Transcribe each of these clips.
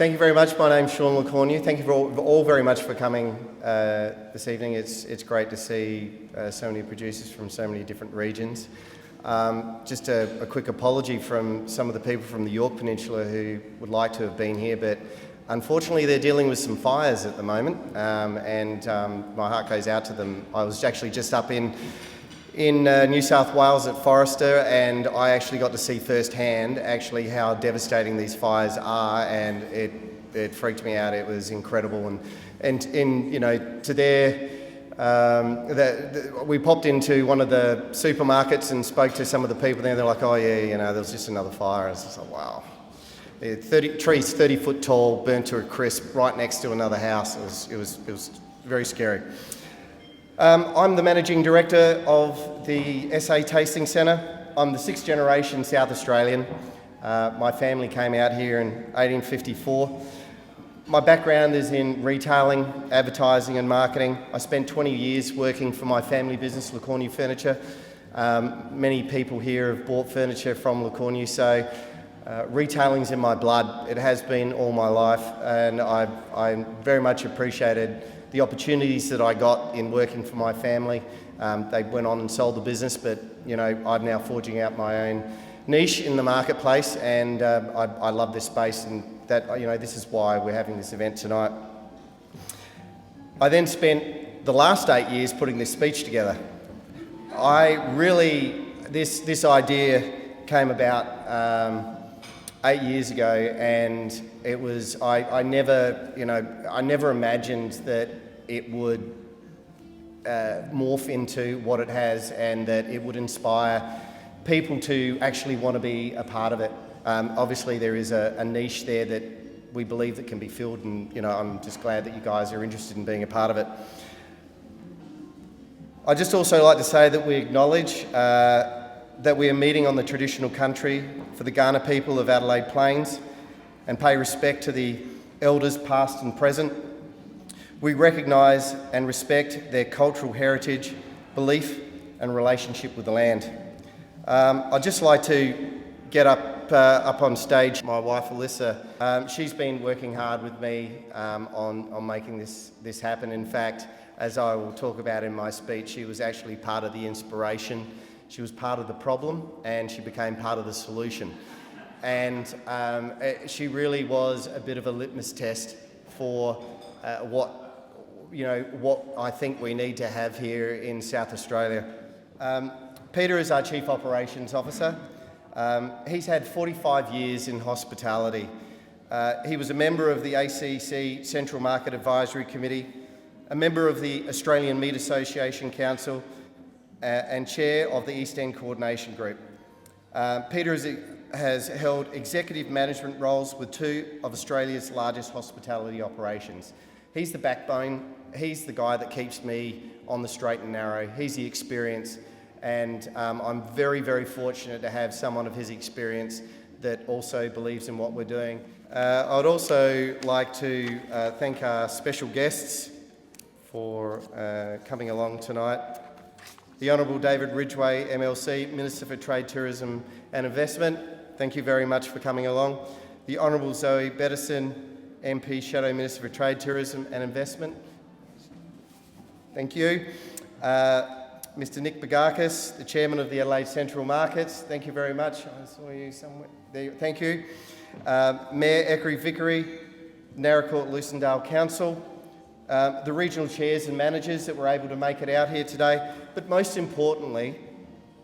Thank you very much. My name's Sean LeCornu. Thank you all very much for coming this evening. It's great to see so many producers from so many different regions. Just a quick apology from some of the people from the Yorke Peninsula who would like to have been here, but unfortunately they're dealing with some fires at the moment, and my heart goes out to them. I was actually just up in New South Wales at Forrester, and I actually got to see firsthand actually how devastating these fires are, and it freaked me out. It was incredible, and in, you know, to their we popped into one of the supermarkets and spoke to some of the people there. They're like, "Oh yeah, you know, there was just another fire." I was just like, wow. Trees 30 foot tall, burnt to a crisp, right next to another house. It was very scary. I'm the Managing Director of the SA Tasting Centre. I'm the 6th generation South Australian. My family came out here in 1854. My background is in retailing, advertising and marketing. I spent 20 years working for my family business, LeCornu Furniture. Many people here have bought furniture from LeCornu, so retailing's in my blood. It has been all my life, and I very much appreciated the opportunities that I got in working for my family. They went on and sold the business, but you know, I'm now forging out my own niche in the marketplace, and I love this space, and that, you know, this is why we're having this event tonight. I then spent the last 8 years putting this speech together. This idea came about 8 years ago, and it was, I never imagined that it would morph into what it has, and that it would inspire people to actually want to be a part of it. Obviously there is a niche there that we believe that can be filled, and you know, I'm just glad that you guys are interested in being a part of it. I'd just also like to say that we acknowledge that we are meeting on the traditional country for the Kaurna people of Adelaide Plains, and pay respect to the elders past and present. We recognise and respect their cultural heritage, belief and relationship with the land. I'd just like to get up on stage my wife Alyssa. She's been working hard with me on making this happen. In fact, as I will talk about in my speech, she was actually part of the inspiration. She was part of the problem, and she became part of the solution. And she really was a bit of a litmus test for what I think we need to have here in South Australia. Peter is our Chief Operations Officer. He's had 45 years in hospitality. He was a member of the ACC Central Market Advisory Committee, a member of the Australian Meat Association Council, and chair of the East End Coordination Group. Peter has held executive management roles with 2 of Australia's largest hospitality operations. He's the backbone. He's the guy that keeps me on the straight and narrow. He's the experience, and I'm very, very fortunate to have someone of his experience that also believes in what we're doing. I'd also like to thank our special guests for coming along tonight. The Honourable David Ridgway, MLC, Minister for Trade, Tourism and Investment. Thank you very much for coming along. The Honourable Zoe Bettison, MP, Shadow Minister for Trade, Tourism and Investment. Thank you. Mr Nick Bagakis, the Chairman of the Adelaide Central Markets. Thank you very much. I saw you somewhere there. Thank you. Mayor Ekery Vickery, Narracourt Lucendale Council. The regional chairs and managers that were able to make it out here today, but most importantly,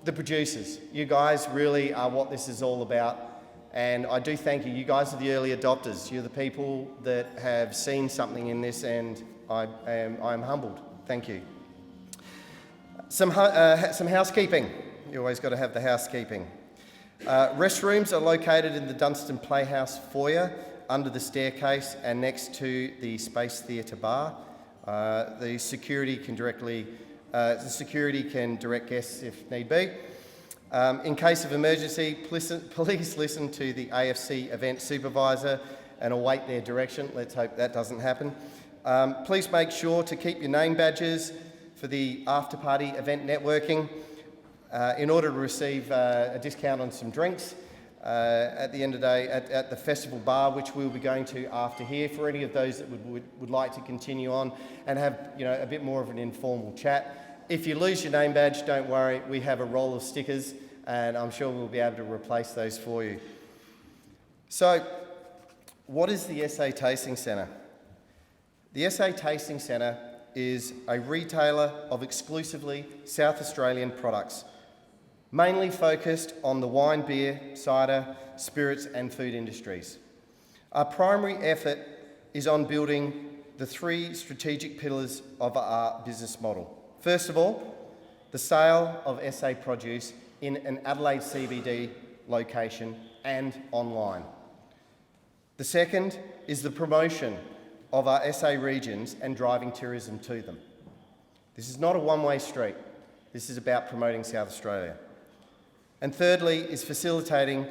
the producers. You guys really are what this is all about, and I do thank you. You guys are the early adopters. You're the people that have seen something in this, and I am humbled. Thank you. Some housekeeping. You always got to have the housekeeping. Restrooms are located in the Dunstan Playhouse foyer, under the staircase and next to the Space Theatre bar. The security can direct guests if need be. In case of emergency, please listen to the AFC event supervisor and await their direction. Let's hope that doesn't happen. Please make sure to keep your name badges for the after-party event networking in order to receive a discount on some drinks. at the end of the day at the festival bar, which we'll be going to after here, for any of those that would like to continue on and have a bit more of an informal chat. If you lose your name badge, don't worry, we have a roll of stickers and I'm sure we'll be able to replace those for you. So, what is the SA Tasting Centre? The SA Tasting Centre is a retailer of exclusively South Australian products, mainly focused on the wine, beer, cider, spirits and food industries. Our primary effort is on building the three strategic pillars of our business model. First of all, the sale of SA produce in an Adelaide CBD location and online. The second is the promotion of our SA regions and driving tourism to them. This is not a one-way street. This is about promoting South Australia. And thirdly is facilitating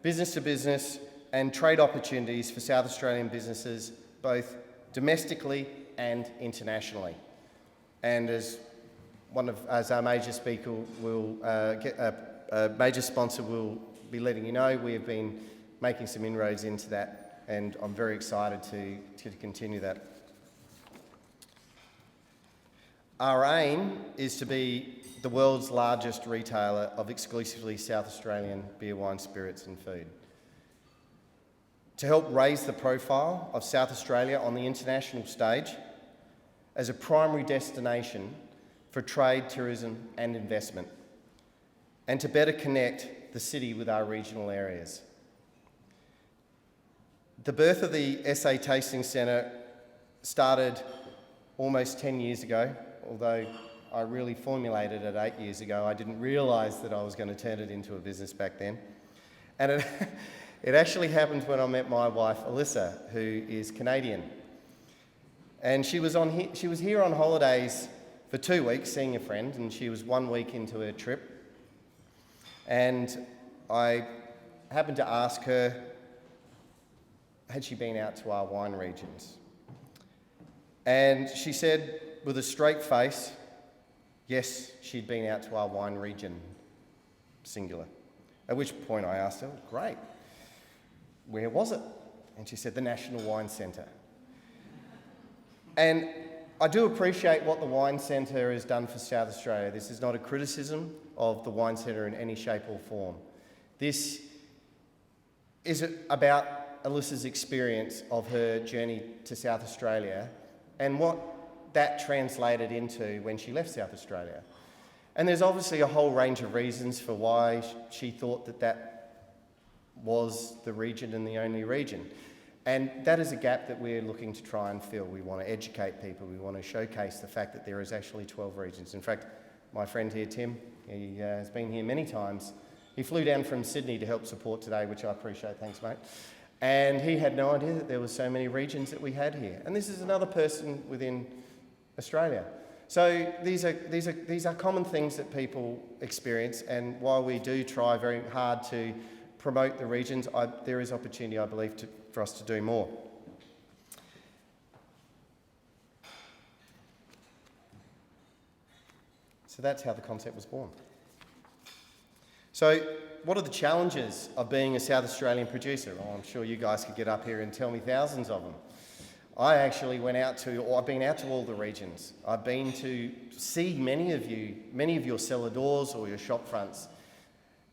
business-to-business and trade opportunities for South Australian businesses, both domestically and internationally. And as our major speaker will a major sponsor will be letting you know, we have been making some inroads into that, and I'm very excited to continue that. Our aim is to be the world's largest retailer of exclusively South Australian beer, wine, spirits and food. To help raise the profile of South Australia on the international stage as a primary destination for trade, tourism and investment, and to better connect the city with our regional areas. The birth of the SA Tasting Centre started almost 10 years ago, although I really formulated it 8 years ago. I didn't realise that I was going to turn it into a business back then. And it actually happened when I met my wife, Alyssa, who is Canadian. And she was here on holidays for 2 weeks, seeing a friend, and she was 1 week into her trip. And I happened to ask her, had she been out to our wine regions? And she said, with a straight face, yes, she'd been out to our wine region, singular. At which point I asked her, great, where was it? And she said, the National Wine Centre. And I do appreciate what the Wine Centre has done for South Australia. This is not a criticism of the Wine Centre in any shape or form. This is about Alyssa's experience of her journey to South Australia and what that translated into when she left South Australia. And there's obviously a whole range of reasons for why she thought that that was the region and the only region. And that is a gap that we're looking to try and fill. We want to educate people. We want to showcase the fact that there is actually 12 regions. In fact, my friend here, Tim, he has been here many times. He flew down from Sydney to help support today, which I appreciate. Thanks, mate. And he had no idea that there were so many regions that we had here. And this is another person within Australia. So these are common things that people experience, and while we do try very hard to promote the regions, there is opportunity, I believe, for us to do more. So that's how the concept was born. So what are the challenges of being a South Australian producer? Well, I'm sure you guys could get up here and tell me thousands of them. I actually I've been out to all the regions. I've been to see many of your cellar doors or your shop fronts.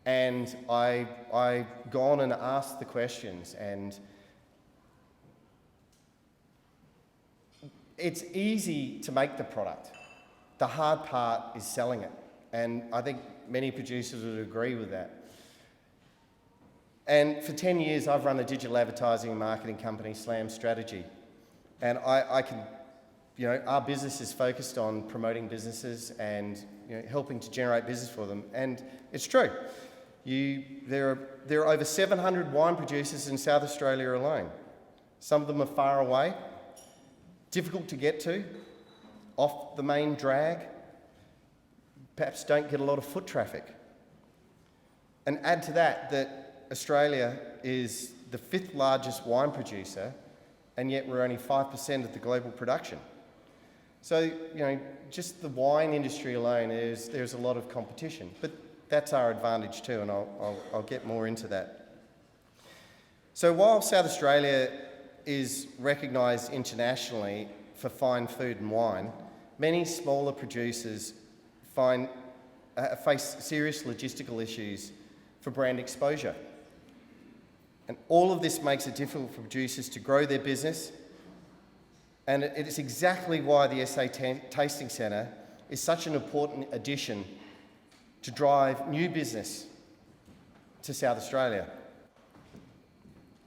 And I've gone and asked the questions, and it's easy to make the product. The hard part is selling it. And I think many producers would agree with that. And for 10 years, I've run a digital advertising and marketing company, Slam Strategy. And I can, our business is focused on promoting businesses and helping to generate business for them. And it's true. There are over 700 wine producers in South Australia alone. Some of them are far away, difficult to get to, off the main drag, perhaps don't get a lot of foot traffic. And add to that Australia is the 5th largest wine producer, and yet we're only 5% of the global production. So, just the wine industry alone, there's a lot of competition, but that's our advantage too, and I'll get more into that. So while South Australia is recognised internationally for fine food and wine, many smaller producers face serious logistical issues for brand exposure. And all of this makes it difficult for producers to grow their business, and it is exactly why the SA Tasting Centre is such an important addition to drive new business to South Australia.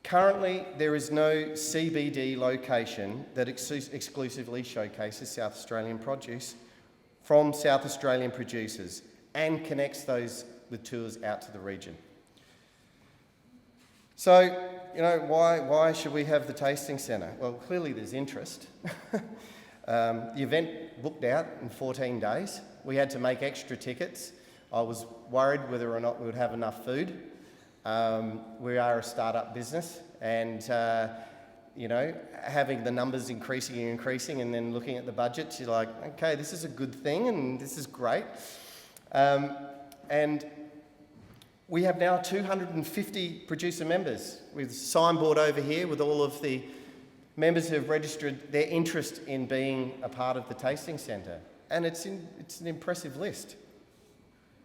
Currently, there is no CBD location that exclusively showcases South Australian produce from South Australian producers and connects those with tours out to the region. So, why should we have the Tasting Centre? Well, clearly there's interest. The event booked out in 14 days. We had to make extra tickets. I was worried whether or not we would have enough food. We are a startup business, and having the numbers increasing and then looking at the budgets, you're like, okay, this is a good thing and this is great. And we have now 250 producer members with a signboard over here with all of the members who have registered their interest in being a part of the Tasting Centre. And it's an impressive list.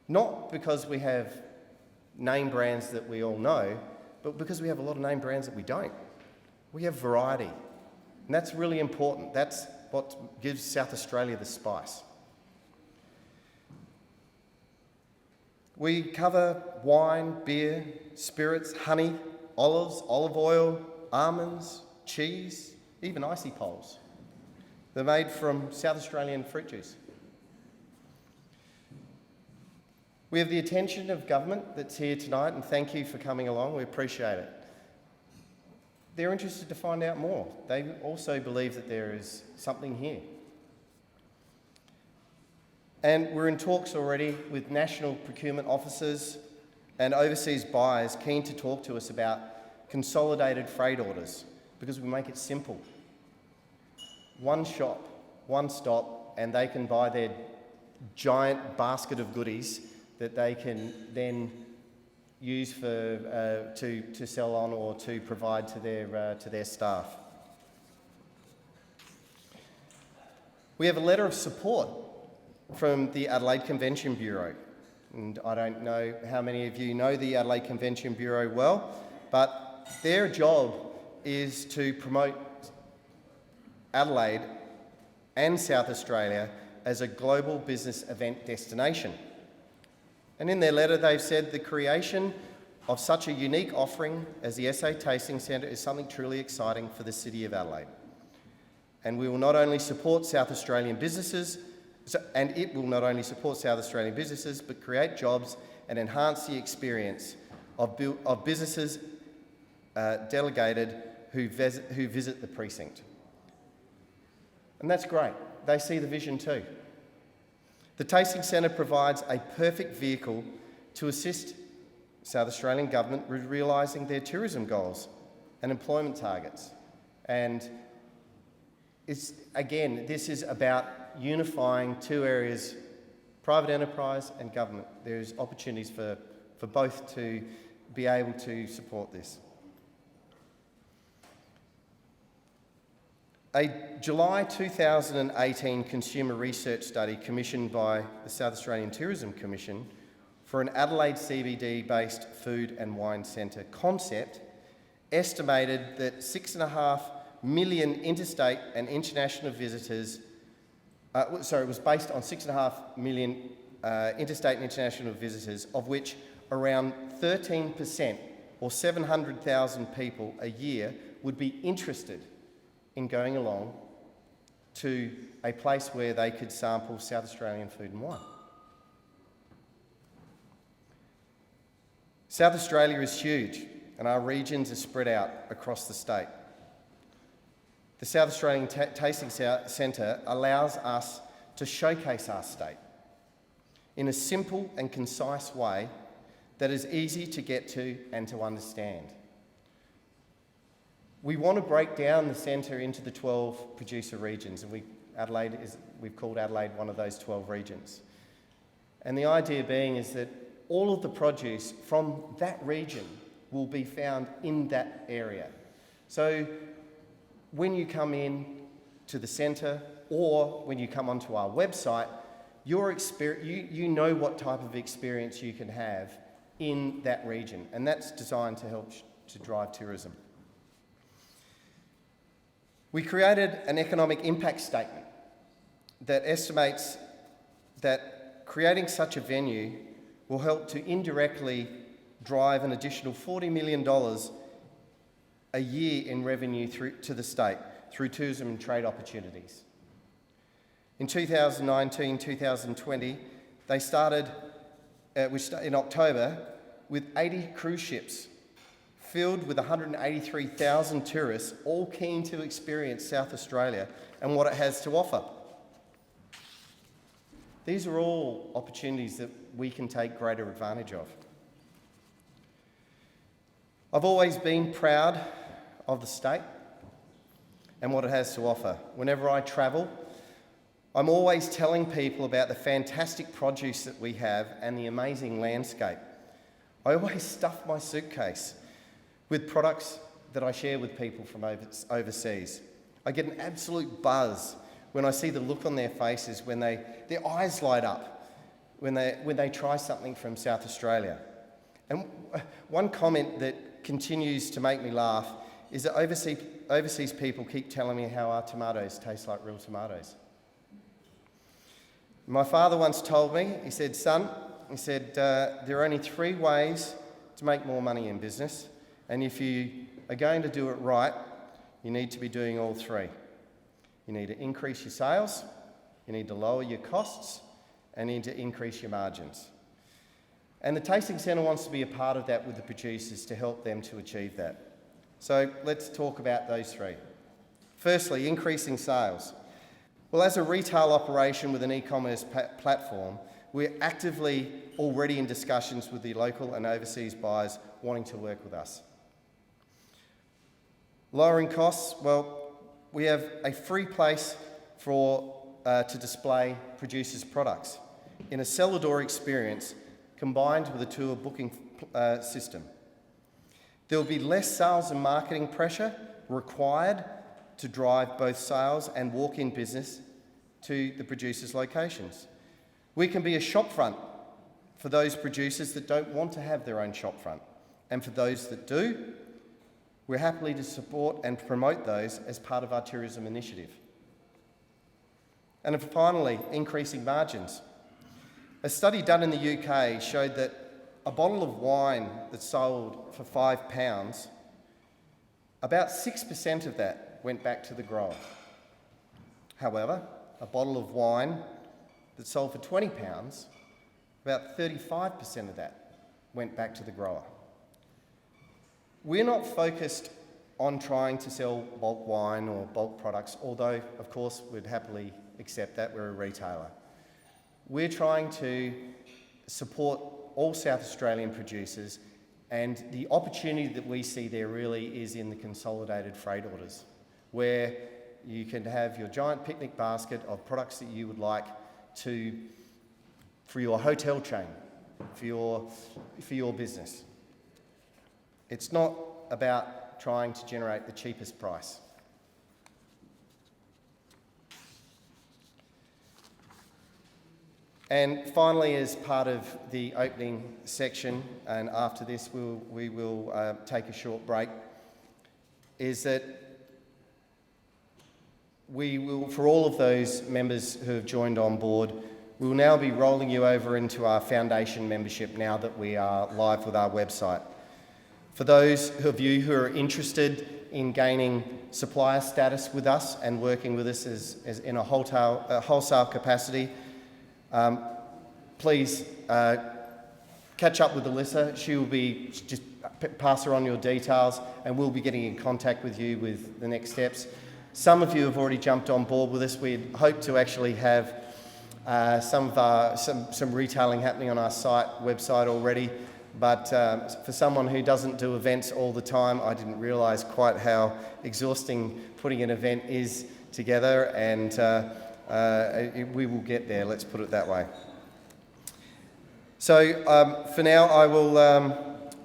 Not because we have name brands that we all know, but because we have a lot of name brands that we don't. We have variety. And that's really important. That's what gives South Australia the spice. We cover wine, beer, spirits, honey, olives, olive oil, almonds, cheese, even icy poles. They're made from South Australian fruit juice. We have the attention of government that's here tonight, and thank you for coming along. We appreciate it. They're interested to find out more. They also believe that there is something here. And we're in talks already with national procurement officers and overseas buyers keen to talk to us about consolidated freight orders, because we make it simple. One shop, one stop, and they can buy their giant basket of goodies that they can then use to sell on or to provide to their staff. We have a letter of support from the Adelaide Convention Bureau, and I don't know how many of you know the Adelaide Convention Bureau well, but their job is to promote Adelaide and South Australia as a global business event destination. And in their letter, they've said the creation of such a unique offering as the SA Tasting Centre is something truly exciting for the City of Adelaide. And we will not only support South Australian businesses, it will not only support South Australian businesses, but create jobs and enhance the experience of businesses delegated who visit the precinct. And that's great. They see the vision too. The Tasting Centre provides a perfect vehicle to assist South Australian Government with realising their tourism goals and employment targets. And this is about unifying two areas, private enterprise and government. There's opportunities for both to be able to support this. A July 2018 consumer research study commissioned by the South Australian Tourism Commission for an Adelaide CBD-based food and wine centre concept estimated that 6.5 million interstate and international visitors, it was based on 6.5 million interstate and international visitors, of which around 13% or 700,000 people a year would be interested in going along to a place where they could sample South Australian food and wine. South Australia is huge, and our regions are spread out across the state. The South Australian Tasting Centre allows us to showcase our state in a simple and concise way that is easy to get to and to understand. We want to break down the centre into the 12 producer regions, and we've called Adelaide one of those 12 regions. And the idea being is that all of the produce from that region will be found in that area. So when you come in to the centre or when you come onto our website, you know what type of experience you can have in that region, and that's designed to help to drive tourism. We created an economic impact statement that estimates that creating such a venue will help to indirectly drive an additional $40 million a year in revenue to the state through tourism and trade opportunities. In 2019-2020, they started in October with 80 cruise ships filled with 183,000 tourists, all keen to experience South Australia and what it has to offer. These are all opportunities that we can take greater advantage of. I've always been proud of the state and what it has to offer. Whenever I travel, I'm always telling people about the fantastic produce that we have and the amazing landscape. I always stuff my suitcase with products that I share with people from overseas. I get an absolute buzz when I see the look on their faces when their eyes light up when they try something from South Australia. And one comment that continues to make me laugh is that overseas people keep telling me how our tomatoes taste like real tomatoes. My father once told me, he said, "Son," he said, "there are only 3 ways to make more money in business, and if you are going to do it right, you need to be doing all 3. You need to increase your sales, you need to lower your costs, and you need to increase your margins." And the Tasting Centre wants to be a part of that with the producers to help them to achieve that. So let's talk about those 3. Firstly, increasing sales. Well, as a retail operation with an e-commerce platform, we're actively already in discussions with the local and overseas buyers wanting to work with us. Lowering costs, well, we have a free place to display producers' products in a cellar door experience combined with a tour booking system. There will be less sales and marketing pressure required to drive both sales and walk-in business to the producers' locations. We can be a shopfront for those producers that don't want to have their own shopfront, and for those that do, we're happy to support and promote those as part of our tourism initiative. And finally, increasing margins. A study done in the UK showed that a bottle of wine that's sold for £5, about 6% of that went back to the grower. However, a bottle of wine that sold for £20, about 35% of that went back to the grower. We're not focused on trying to sell bulk wine or bulk products, although, of course, we'd happily accept that. We're a retailer. We're trying to support all South Australian producers, and the opportunity that we see there really is in the consolidated freight orders, where you can have your giant picnic basket of products that you would like for your hotel chain, for your business. It's not about trying to generate the cheapest price. And finally, as part of the opening section, and after this we will take a short break, is that we will, for all of those members who have joined on board, we will now be rolling you over into our foundation membership now that we are live with our website. For those of you who are interested in gaining supplier status with us and working with us as in a wholesale capacity, please catch up with Alyssa. She will be, just pass her on your details, and we'll be getting in contact with you with the next steps. Some of you have already jumped on board with us. We hope to actually have some retailing happening on our website already, but for someone who doesn't do events all the time, I didn't realise quite how exhausting putting an event is together, and we will get there, let's put it that way. So for now, I will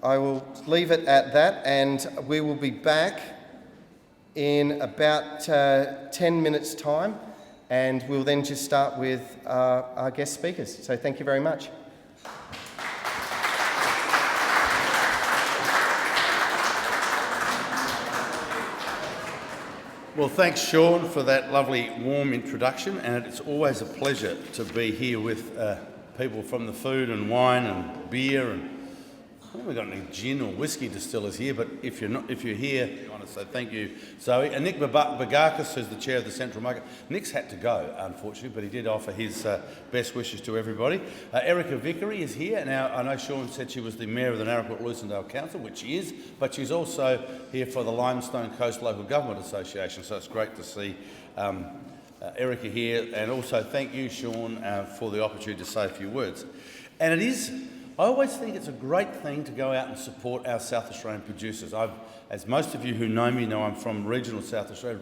I will leave it at that, and we will be back in about 10 minutes' time, and we'll then just start with our guest speakers. So thank you very much. Well, thanks, Sean, for that lovely, warm introduction, and it's always a pleasure to be here with people from the food and wine and beer, and I haven't got any gin or whiskey distillers here, but if you're here, I want to say thank you, Zoe. And Nick Bagakis, who's the chair of the Central Market. Nick's had to go, unfortunately, but he did offer his best wishes to everybody. Erica Vickery is here. Now, I know Sean said she was the mayor of the Narrabri-Lucindale Council, which she is, but she's also here for the Limestone Coast Local Government Association, so it's great to see Erica here. And also thank you, Sean, for the opportunity to say a few words. And I always think it's a great thing to go out and support our South Australian producers. As most of you who know me know, I'm from regional South Australia,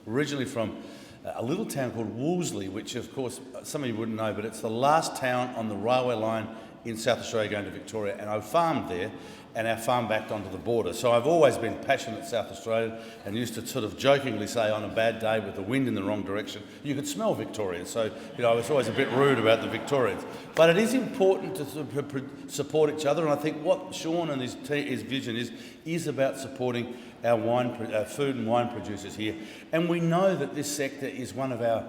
originally from a little town called Wolseley, which of course some of you wouldn't know, but it's the last town on the railway line in South Australia going to Victoria, and I farmed there, and our farm backed onto the border. So I've always been passionate South Australian and used to sort of jokingly say on a bad day with the wind in the wrong direction, you could smell Victoria. So, I was always a bit rude about the Victorians. But it is important to support each other, and I think what Sean and his vision is about supporting our food and wine producers here. And we know that this sector is one of our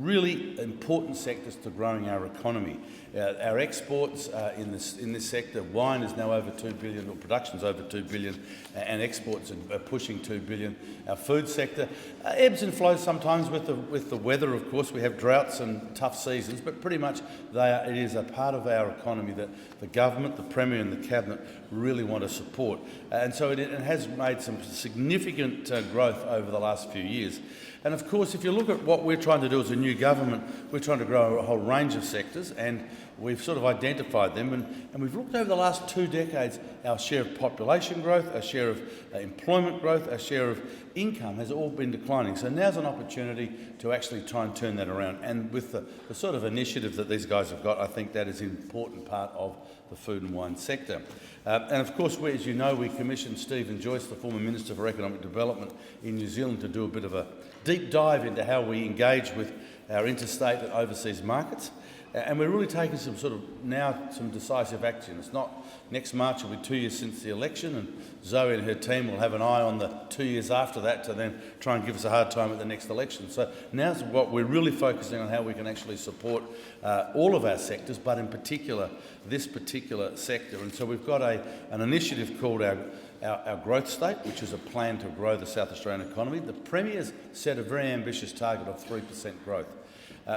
really important sectors to growing our economy. Our exports in this sector, wine is now over 2 billion, or production's over 2 billion, and exports are pushing 2 billion. Our food sector ebbs and flows sometimes with the weather. Of course, we have droughts and tough seasons, but pretty much it is a part of our economy that the government, the Premier and the Cabinet really want to support. And so it has made some significant growth over the last few years. And of course, if you look at what we're trying to do as a new government, we're trying to grow a whole range of sectors, and we've sort of identified them, and we've looked over the last 2 decades, our share of population growth, our share of employment growth, our share of income has all been declining. So now's an opportunity to actually try and turn that around. And with the sort of initiative that these guys have got, I think that is an important part of the food and wine sector. And of course, as you know, we commissioned Stephen Joyce, the former Minister for Economic Development in New Zealand, to do a bit of a deep dive into how we engage with our interstate and overseas markets. And we're really taking some decisive action. It's not next March will be 2 years since the election, and Zoe and her team will have an eye on the 2 years after that to then try and give us a hard time at the next election. So now's what we're really focusing on, how we can actually support all of our sectors, but in particular this particular sector. And so we've got an initiative called our growth state, which is a plan to grow the South Australian economy. The Premier's set a very ambitious target of 3% growth.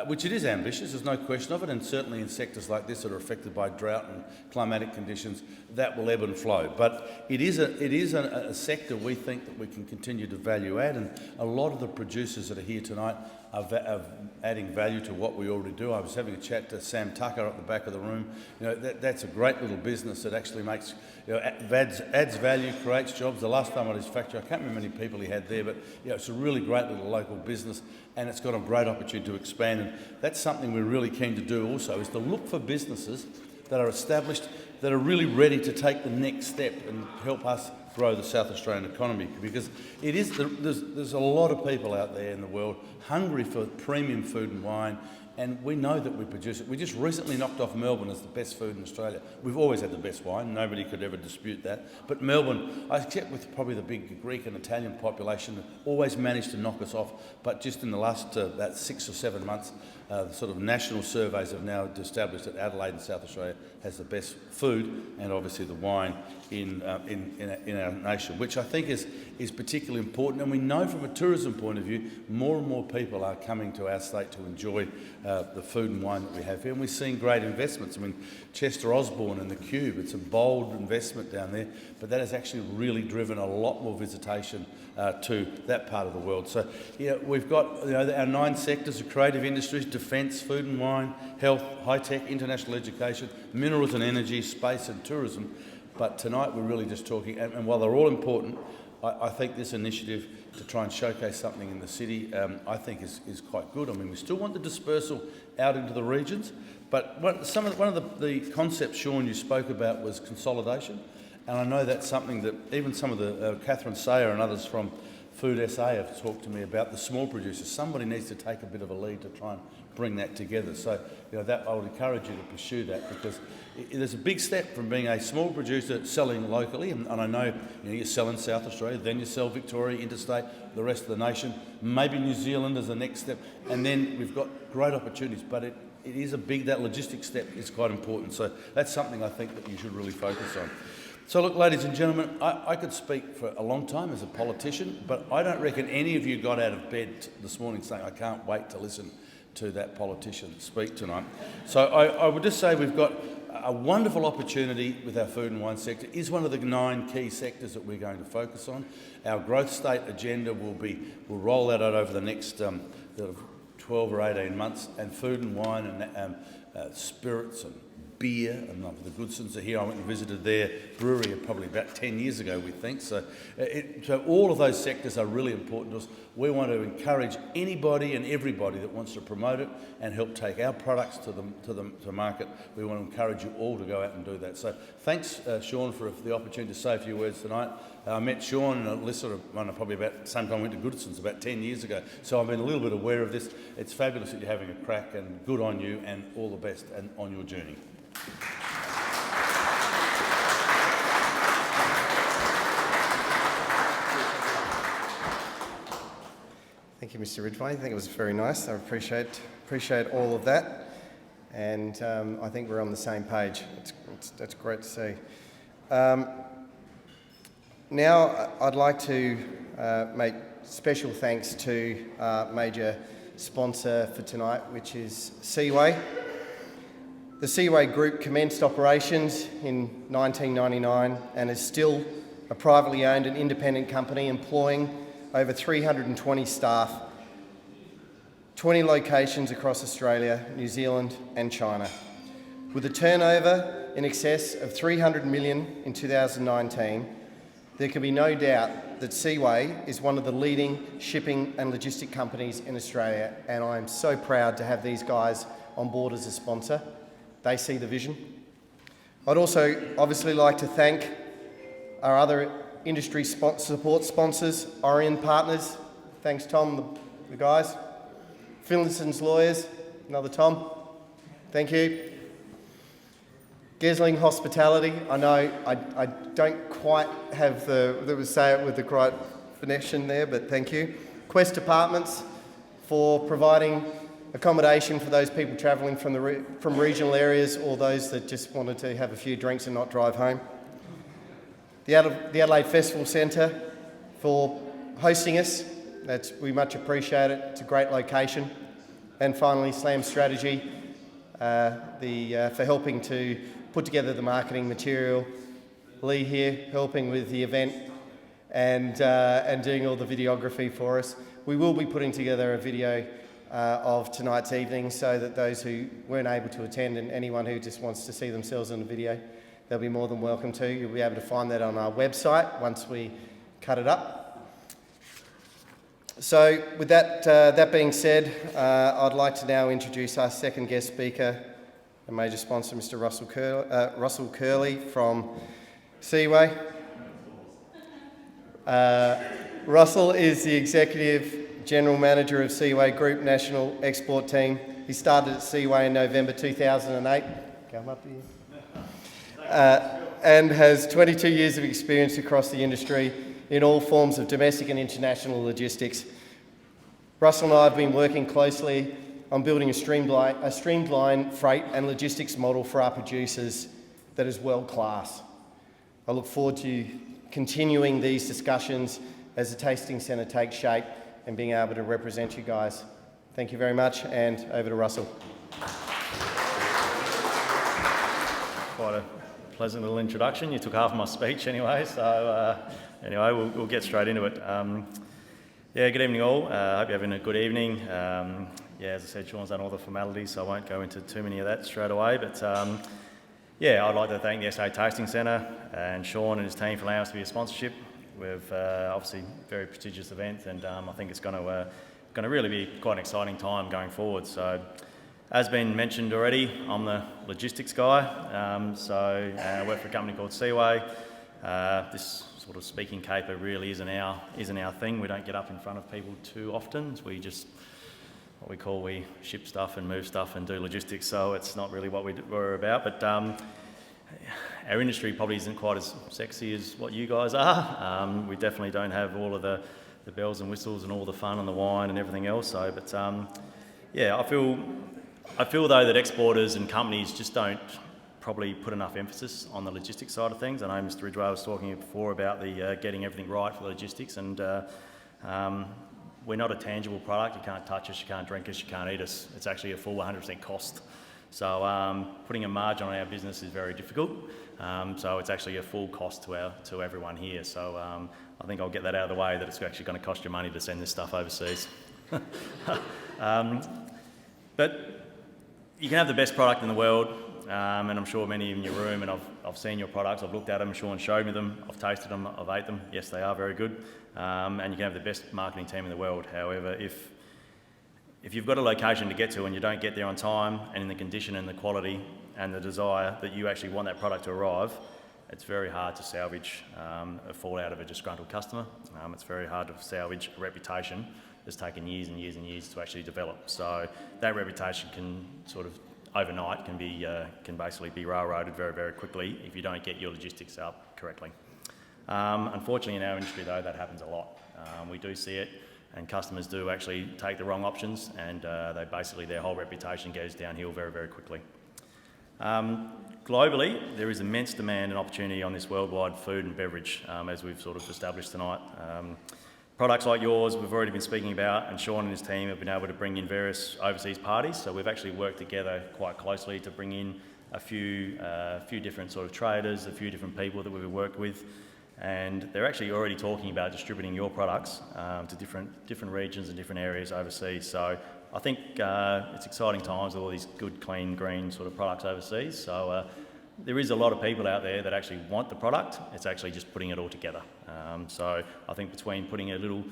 Which it is ambitious, there's no question of it, and certainly in sectors like this that are affected by drought and climatic conditions, that will ebb and flow. But it is a sector we think that we can continue to value add, and a lot of the producers that are here tonight are adding value to what we already do. I was having a chat to Sam Tucker up the back of the room. That's a great little business that actually makes, adds value, creates jobs. The last time at his factory, I can't remember how many people he had there, but it's a really great little local business, and it's got a great opportunity to expand. And that's something we're really keen to do also, is to look for businesses that are established, that are really ready to take the next step and help us grow the South Australian economy, because there's a lot of people out there in the world hungry for premium food and wine, and we know that we produce it. We just recently knocked off Melbourne as the best food in Australia. We've always had the best wine, nobody could ever dispute that, but Melbourne, except with probably the big Greek and Italian population, always managed to knock us off. But just in the last about 6 or 7 months, the sort of national surveys have now established that Adelaide in South Australia has the best food and obviously the wine in our nation, which I think is particularly important. And we know from a tourism point of view, more and more people are coming to our state to enjoy the food and wine that we have here. And we're seeing great investments. I mean, Chester Osborne and the Cube, it's a bold investment down there, but that has actually really driven a lot more visitation to that part of the world. So we've got our 9 sectors of creative industries: defence, food and wine, health, high-tech, international education, minerals and energy, space and tourism. But tonight we're really just talking, and while they're all important, I think this initiative to try and showcase something in the city, I think is quite good. I mean, we still want the dispersal out into the regions, But one of the concepts, Sean, you spoke about was consolidation, and I know that's something that even some of the Catherine Sayer and others from Food SA have talked to me about. The small producers, somebody needs to take a bit of a lead to try and bring that together. So, that I would encourage you to pursue that, because there's a big step from being a small producer selling locally, and I know, you sell in South Australia, then you sell Victoria, interstate, the rest of the nation, maybe New Zealand as the next step, and then we've got great opportunities, but it is that logistics step is quite important. So that's something I think that you should really focus on. So look, ladies and gentlemen, I could speak for a long time as a politician, but I don't reckon any of you got out of bed this morning saying, I can't wait to listen to that politician speak tonight. So I would just say we've got a wonderful opportunity with our food and wine sector. It is one of the 9 key sectors that we're going to focus on. Our growth state agenda will roll that out over the next 12 or 18 months, and food and wine and spirits and beer, and the Goodsons are here. I went and visited their brewery probably about 10 years ago, we think. So all of those sectors are really important to us. We want to encourage anybody and everybody that wants to promote it and help take our products to market. We want to encourage you all to go out and do that. So thanks, Sean, for the opportunity to say a few words tonight. I met Sean and Alyssa probably about the same time I went to Goodsons about 10 years ago. So I've been a little bit aware of this. It's fabulous that you're having a crack, and good on you, and all the best and on your journey. Thank you, Mr. Ridgway. I think it was very nice. I appreciate all of that, and I think we're on the same page. That's great to see. Now I'd like to make special thanks to our major sponsor for tonight, which is Seaway. The Seaway Group commenced operations in 1999 and is still a privately owned and independent company employing over 320 staff, 20 locations across Australia, New Zealand and China. With a turnover in excess of 300 million in 2019, there can be no doubt that Seaway is one of the leading shipping and logistic companies in Australia, and I am so proud to have these guys on board as a sponsor. They see the vision. I'd also obviously like to thank our other industry support sponsors, Orion Partners, thanks Tom, the guys, Finlayson's Lawyers, another Tom, thank you. Gesling Hospitality, I know I don't quite have say it with the right finesse there, but thank you. Quest Apartments for providing accommodation for those people travelling from regional areas, or those that just wanted to have a few drinks and not drive home. The Adelaide Festival Centre for hosting us. We much appreciate it. It's a great location. And finally, Slam Strategy for helping to put together the marketing material. Lee here helping with the event and doing all the videography for us. We will be putting together a video of tonight's evening, so that those who weren't able to attend and anyone who just wants to see themselves in the video, they'll be more than welcome to. You'll be able to find that on our website once we cut it up. So with that being said, I'd like to now introduce our second guest speaker, a major sponsor, Mr. Russell Curley from Seaway. Russell is the Executive General Manager of Seaway Group National Export Team. He started at Seaway in November 2008. Come up here. And has 22 years of experience across the industry in all forms of domestic and international logistics. Russell and I have been working closely on building a streamlined freight and logistics model for our producers that is world-class. I look forward to continuing these discussions as the Tasting Centre takes shape and being able to represent you guys. Thank you very much, and over to Russell. Quite a pleasant little introduction. You took half of my speech anyway, so anyway, we'll get straight into it. Good evening all. Hope you're having a good evening. As I said, Sean's done all the formalities, so I won't go into too many of that straight away, but I'd like to thank the SA Tasting Centre and Sean and his team for allowing us to be a sponsorship. We've obviously a very prestigious event, and I think it's going to really be quite an exciting time going forward. So As been mentioned already, I'm the logistics guy, I work for a company called Seaway. This sort of speaking caper really isn't our thing. We don't get up in front of people too often. We just, we ship stuff and move stuff and do logistics, so it's not really what we're about. But our industry probably isn't quite as sexy as what you guys are. We definitely don't have all of the bells and whistles and all the fun and the wine and everything else. I feel though that exporters and companies just don't probably put enough emphasis on the logistics side of things. I know Mr. Ridgway was talking before about the getting everything right for the logistics, and we're not a tangible product. You can't touch us, you can't drink us, you can't eat us. It's actually a full 100% cost. So putting a margin on our business is very difficult. So it's actually a full cost to everyone here. So I think I'll get that out of the way, that it's actually going to cost you money to send this stuff overseas. But you can have the best product in the world, and I'm sure many in your room, and I've seen your products, I've looked at them, Sean showed me them, I've tasted them, I've ate them. Yes, they are very good. And you can have the best marketing team in the world. However, if you've got a location to get to and you don't get there on time and in the condition and the quality and the desire that you actually want that product to arrive, it's very hard to salvage a fallout of a disgruntled customer. It's very hard to salvage a reputation that's taken years and years and years to actually develop. So that reputation can sort of overnight can basically be railroaded very, very quickly if you don't get your logistics up correctly. Unfortunately, in our industry though, that happens a lot. We do see it, and customers do actually take the wrong options, and their whole reputation goes downhill very, very quickly. Globally, there is immense demand and opportunity on this worldwide food and beverage, as we've sort of established tonight. Products like yours we've already been speaking about, and Sean and his team have been able to bring in various overseas parties. So we've actually worked together quite closely to bring in a few different sort of traders, a few different people that we've worked with, and they're actually already talking about distributing your products to different regions and different areas overseas. So I think it's exciting times with all these good, clean, green sort of products overseas. So there is a lot of people out there that actually want the product. It's actually just putting it all together. So I think between putting a little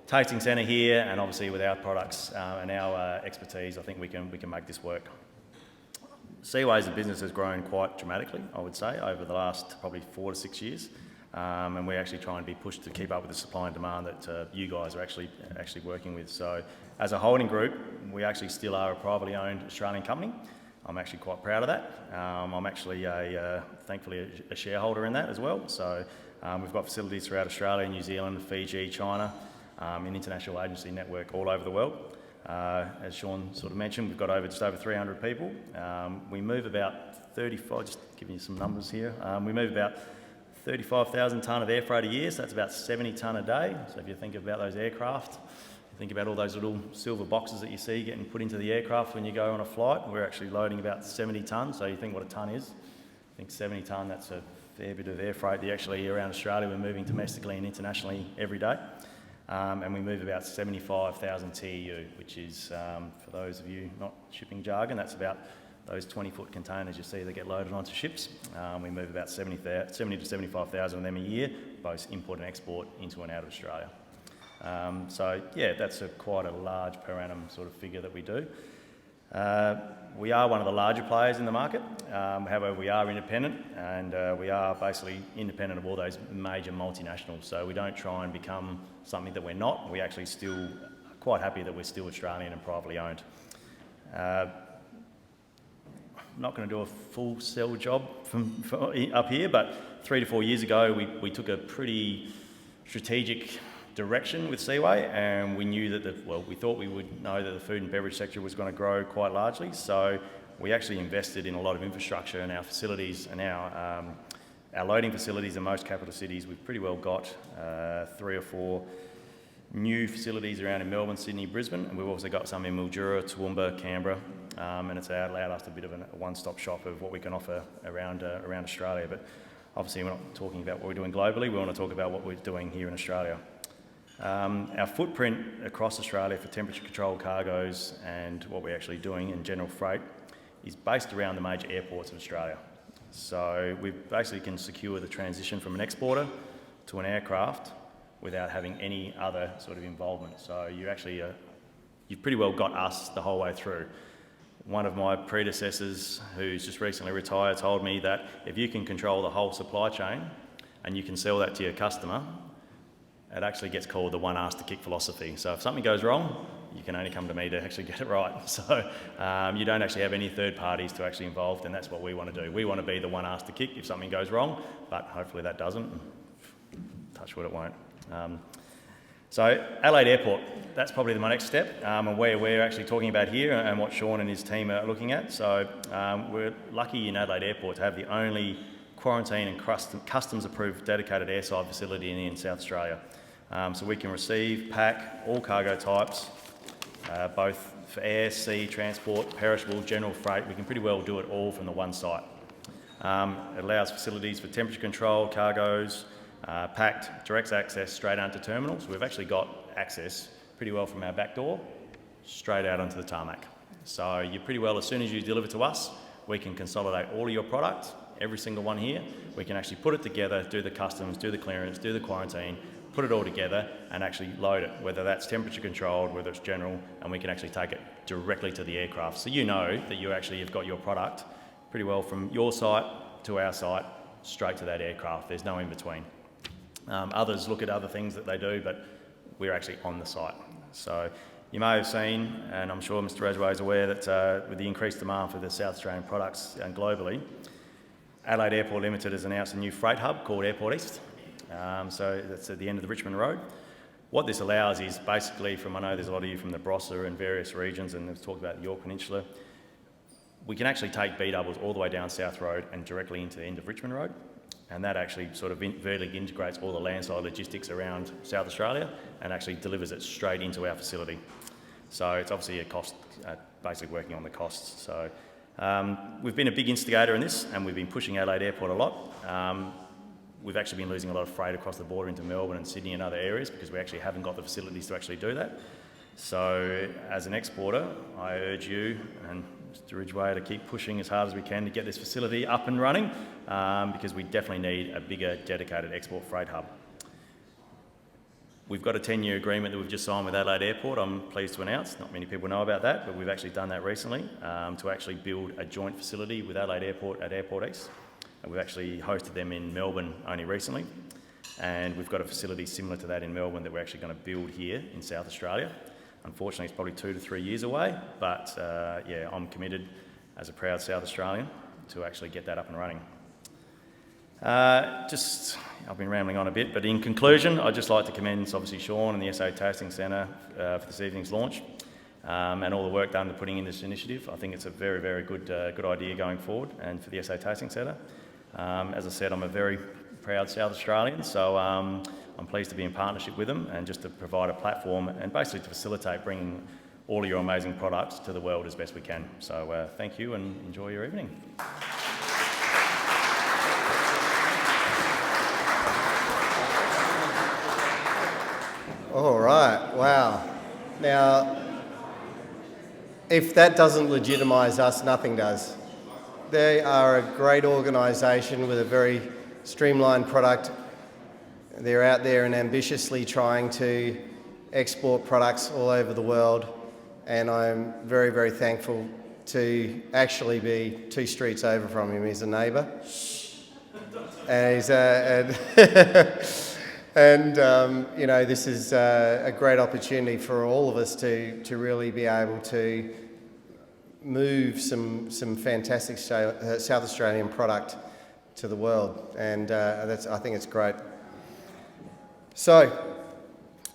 tasting centre here and obviously with our products and our expertise, I think we can make this work. Seaway as a business has grown quite dramatically, I would say, over the last probably 4 to 6 years. And we're actually trying to be pushed to keep up with the supply and demand that you guys are actually working with. So as a holding group, we actually still are a privately owned Australian company. I'm actually quite proud of that. I'm actually thankfully a shareholder in that as well. So we've got facilities throughout Australia, New Zealand, Fiji, China, an international agency network all over the world. As Sean sort of mentioned, we've got just over 300 people. We move about 35, just giving you some numbers here. We move about 35,000 tonne of air freight a year, so that's about 70 tonne a day. So if you think about those aircraft, think about all those little silver boxes that you see getting put into the aircraft when you go on a flight. We're actually loading about 70 tonne, so you think what a tonne is. I think 70 tonne, that's a fair bit of air freight. Actually around Australia, we're moving domestically and internationally every day. And we move about 75,000 TEU, which is, for those of you not shipping jargon, that's about those 20-foot containers you see that get loaded onto ships. We move about 70 to 75,000 of them a year, both import and export into and out of Australia. So yeah, that's quite a large per annum sort of figure that we do. We are one of the larger players in the market. However, we are independent, and we are basically independent of all those major multinationals. So we don't try and become something that we're not. We actually still are quite happy that we're still Australian and privately owned. I'm not going to do a full sell job from up here, but 3 to 4 years ago, we took a pretty strategic direction with Seaway, and we knew that we thought we would know that the food and beverage sector was going to grow quite largely. So we actually invested in a lot of infrastructure in our facilities, and our loading facilities in most capital cities. We've pretty well got 3 or 4 new facilities around in Melbourne, Sydney, Brisbane, and we've also got some in Mildura, Toowoomba, Canberra, and it's allowed us a bit of a one-stop shop of what we can offer around Australia. But obviously we're not talking about what we're doing globally, we want to talk about what we're doing here in Australia. Our footprint across Australia for temperature-controlled cargoes and what we're actually doing in general freight is based around the major airports of Australia. So we basically can secure the transition from an exporter to an aircraft without having any other sort of involvement. So you've pretty well got us the whole way through. one of my predecessors, who's just recently retired, told me that if you can control the whole supply chain and you can sell that to your customer, it actually gets called the one arse to kick philosophy. So if something goes wrong, you can only come to me to actually get it right. So you don't actually have any third parties to actually involved, and that's what we want to do. We want to be the one arse to kick if something goes wrong, but hopefully that doesn't. Touch wood, it won't. So Adelaide Airport, that's probably my next step, and where we're actually talking about here and what Sean and his team are looking at. So we're lucky in Adelaide Airport to have the only quarantine and customs approved dedicated airside facility in South Australia. So we can receive, pack all cargo types, both for air, sea, transport, perishable, general freight. We can pretty well do it all from the one site. It allows facilities for temperature control, cargoes, packed, direct access straight onto terminals. We've actually got access pretty well from our back door straight out onto the tarmac. So you're pretty well, as soon as you deliver to us, we can consolidate all of your product, every single one here. We can actually put it together, do the customs, do the clearance, do the quarantine, put it all together and actually load it, whether that's temperature controlled, whether it's general, and we can actually take it directly to the aircraft. So you know that you've got your product pretty well from your site to our site, straight to that aircraft. There's no in between. Others look at other things that they do, but we're actually on the site. So you may have seen, and I'm sure Mr. Rajway is aware, that with the increased demand for the South Australian products and globally, Adelaide Airport Limited has announced a new freight hub called Airport East. So that's at the end of the Richmond Road. What this allows is basically I know there's a lot of you from the Barossa and various regions, and we've talked about the York Peninsula. We can actually take B-doubles all the way down South Road and directly into the end of Richmond Road. And that actually sort of vertically integrates all the landside logistics around South Australia and actually delivers it straight into our facility. So it's obviously a cost, basically working on the costs. So we've been a big instigator in this, and we've been pushing Adelaide Airport a lot. We've actually been losing a lot of freight across the border into Melbourne and Sydney and other areas because we actually haven't got the facilities to actually do that. So as an exporter, I urge you and Mr. Ridgway to keep pushing as hard as we can to get this facility up and running because we definitely need a bigger dedicated export freight hub. We've got a 10-year agreement that we've just signed with Adelaide Airport. I'm pleased to announce, not many people know about that, but we've actually done that recently to actually build a joint facility with Adelaide Airport at Airport East. And we've actually hosted them in Melbourne only recently. And we've got a facility similar to that in Melbourne that we're actually going to build here in South Australia. Unfortunately, it's probably 2 to 3 years away, but yeah, I'm committed as a proud South Australian to actually get that up and running. I've been rambling on a bit, but in conclusion, I'd just like to commend obviously Sean and the SA Tasting Centre for this evening's launch and all the work done to putting in this initiative. I think it's a very, very good idea going forward and for the SA Tasting Centre. As I said, I'm a very proud South Australian, so I'm pleased to be in partnership with them and just to provide a platform and basically to facilitate bringing all of your amazing products to the world as best we can. So thank you and enjoy your evening. All right, wow. Now, if that doesn't legitimise us, nothing does. They are a great organisation with a very streamlined product. They're out there and ambitiously trying to export products all over the world, and I'm very, very thankful to actually be 2 streets over from him. He's a neighbour. And he's you know, this is a great opportunity for all of us to really be able to move some fantastic South Australian product to the world, and I think it's great. So,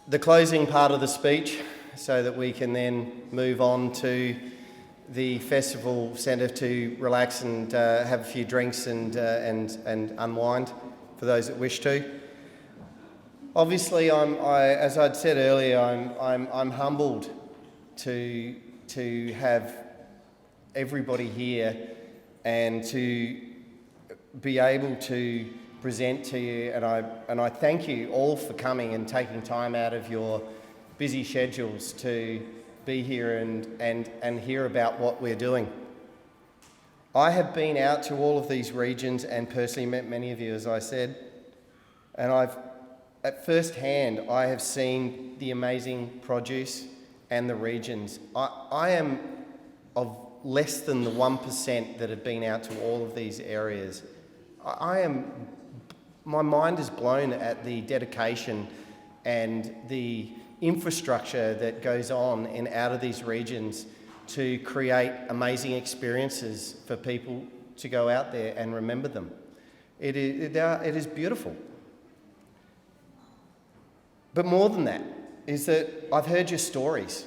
the closing part of the speech, so that we can then move on to the festival centre to relax and have a few drinks and unwind for those that wish to. Obviously, as I'd said earlier, I'm humbled to have everybody here and to be able to present to you, and I thank you all for coming and taking time out of your busy schedules to be here and hear about what we're doing. I have been out to all of these regions and personally met many of you, as I said, and at first hand, I have seen the amazing produce and the regions. I am of less than the 1% that have been out to all of these areas. My mind is blown at the dedication and the infrastructure that goes on in out of these regions to create amazing experiences for people to go out there and remember them. It is beautiful. But more than that is that I've heard your stories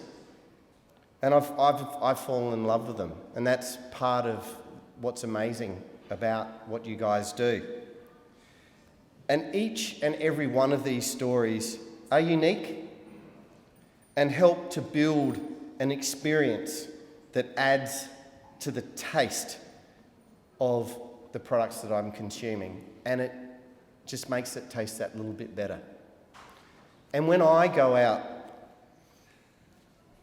and I've fallen in love with them, and that's part of what's amazing about what you guys do. And each and every one of these stories are unique and help to build an experience that adds to the taste of the products that I'm consuming, and it just makes it taste that little bit better. And when I go out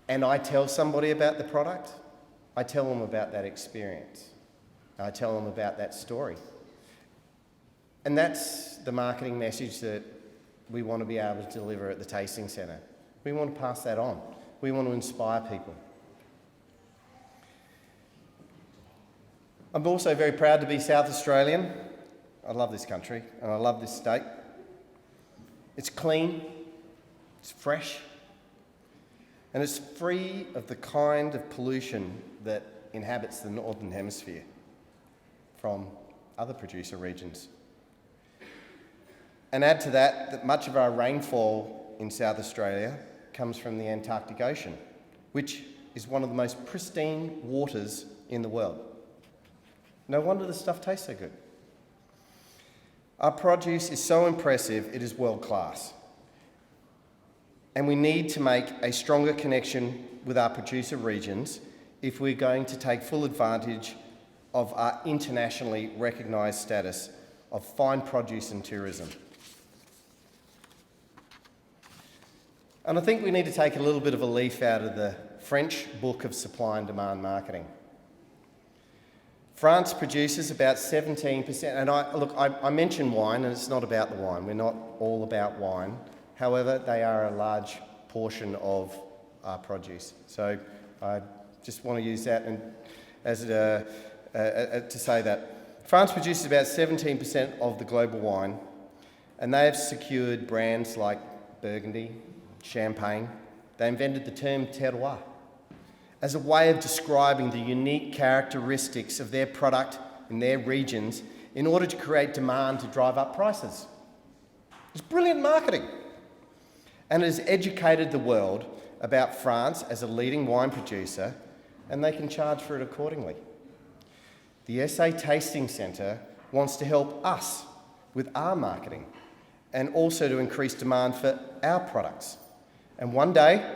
and I tell somebody about the product, I tell them about that experience. I tell them about that story. And that's the marketing message that we want to be able to deliver at the Tasting Centre. We want to pass that on. We want to inspire people. I'm also very proud to be South Australian. I love this country and I love this state. It's clean, it's fresh, and it's free of the kind of pollution that inhabits the Northern Hemisphere from other producer regions. And add to that, that much of our rainfall in South Australia comes from the Antarctic Ocean, which is one of the most pristine waters in the world. No wonder the stuff tastes so good. Our produce is so impressive, it is world class. And we need to make a stronger connection with our producer regions if we're going to take full advantage of our internationally recognised status of fine produce and tourism. And I think we need to take a little bit of a leaf out of the French book of supply and demand marketing. France produces about 17%, and I mention wine, and it's not about the wine. We're not all about wine. However, they are a large portion of our produce. So I just want to use that to say that. France produces about 17% of the global wine, and they have secured brands like Burgundy, Champagne. They invented the term terroir as a way of describing the unique characteristics of their product in their regions in order to create demand to drive up prices. It's brilliant marketing. And it has educated the world about France as a leading wine producer, and they can charge for it accordingly. The SA Tasting Centre wants to help us with our marketing and also to increase demand for our products. And one day,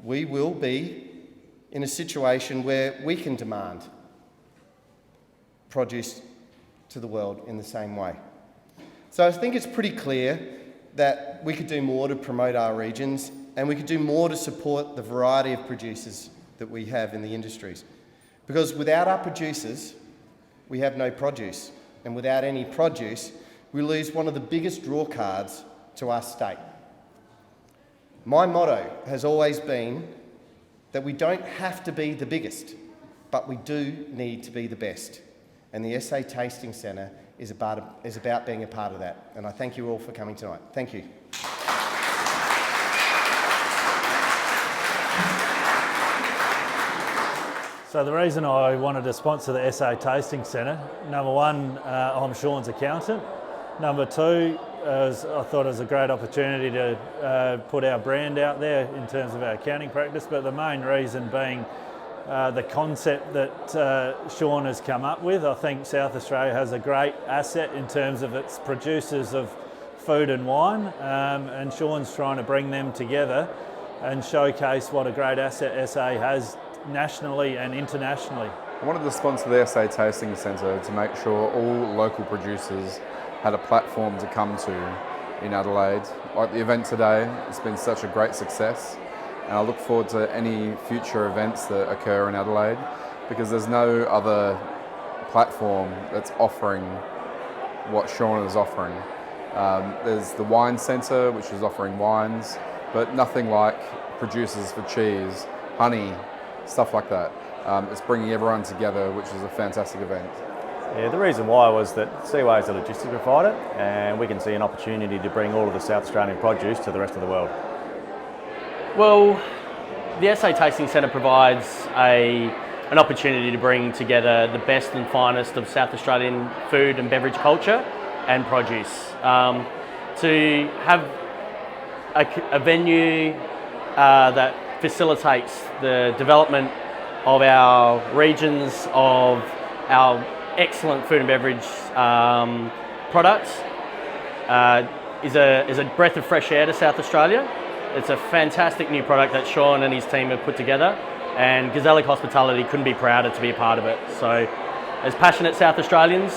we will be in a situation where we can demand produce to the world in the same way. So I think it's pretty clear that we could do more to promote our regions, and we could do more to support the variety of producers that we have in the industries. Because without our producers, we have no produce. And without any produce, we lose one of the biggest draw cards to our state. My motto has always been that we don't have to be the biggest, but we do need to be the best. And the SA Tasting Centre is about being a part of that. And I thank you all for coming tonight. Thank you. So the reason I wanted to sponsor the SA Tasting Centre, number one, I'm Sean's accountant. Number two, I thought it was a great opportunity to put our brand out there in terms of our accounting practice, but the main reason being the concept that Sean has come up with. I think South Australia has a great asset in terms of its producers of food and wine, and Sean's trying to bring them together and showcase what a great asset SA has nationally and internationally. I wanted to sponsor the SA Tasting Centre to make sure all local producers had a platform to come to in Adelaide. Like the event today, it's been such a great success, and I look forward to any future events that occur in Adelaide, because there's no other platform that's offering what Sean is offering. There's the Wine Centre, which is offering wines, but nothing like producers for cheese, honey, stuff like that. It's bringing everyone together, which is a fantastic event. Yeah, the reason why was that Seaway is a logistics provider, and we can see an opportunity to bring all of the South Australian produce to the rest of the world. Well, the SA Tasting Centre provides an opportunity to bring together the best and finest of South Australian food and beverage culture and produce. To have a venue that facilitates the development of our regions, of our excellent food and beverage products is a breath of fresh air to South Australia. It's a fantastic new product that Sean and his team have put together, and Gezellig Hospitality couldn't be prouder to be a part of it. So, as passionate South Australians,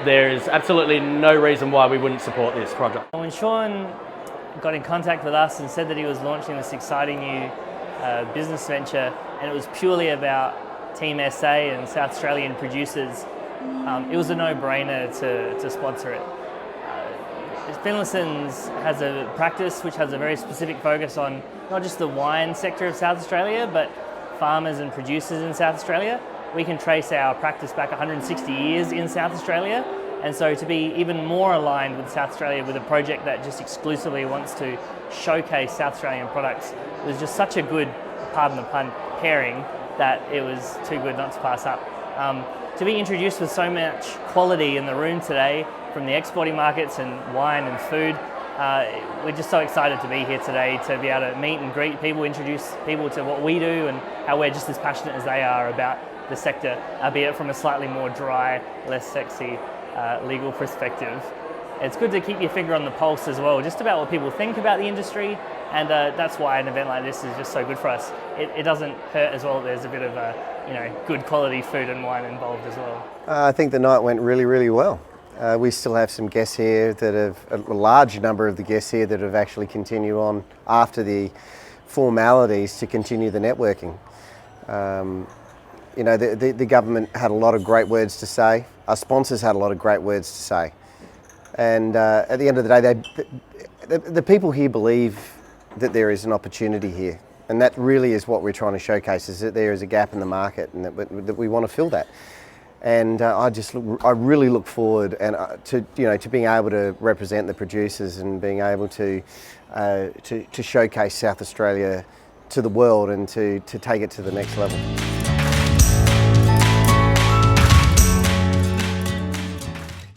there is absolutely no reason why we wouldn't support this project. When Sean got in contact with us and said that he was launching this exciting new business venture, and it was purely about Team SA and South Australian producers, it was a no-brainer to sponsor it. Finlayson's has a practice which has a very specific focus on not just the wine sector of South Australia, but farmers and producers in South Australia. We can trace our practice back 160 years in South Australia, and so to be even more aligned with South Australia with a project that just exclusively wants to showcase South Australian products was just such a good, pardon the pun, pairing that it was too good not to pass up. To be introduced with so much quality in the room today from the exporting markets and wine and food, we're just so excited to be here today to be able to meet and greet people, introduce people to what we do and how we're just as passionate as they are about the sector, albeit from a slightly more dry, less sexy legal perspective. It's good to keep your finger on the pulse as well, just about what people think about the industry, and that's why an event like this is just so good for us. It doesn't hurt as well. There's a bit of good quality food and wine involved as well. I think the night went really, really well. We still have some guests here that have, a large number of the guests here that have actually continued on after the formalities to continue the networking. The government had a lot of great words to say. Our sponsors had a lot of great words to say. And at the end of the day, the people here believe that there is an opportunity here. And that really is what we're trying to showcase, is that there is a gap in the market and that we want to fill that. And I really look forward to being able to represent the producers and being able to showcase South Australia to the world and to take it to the next level.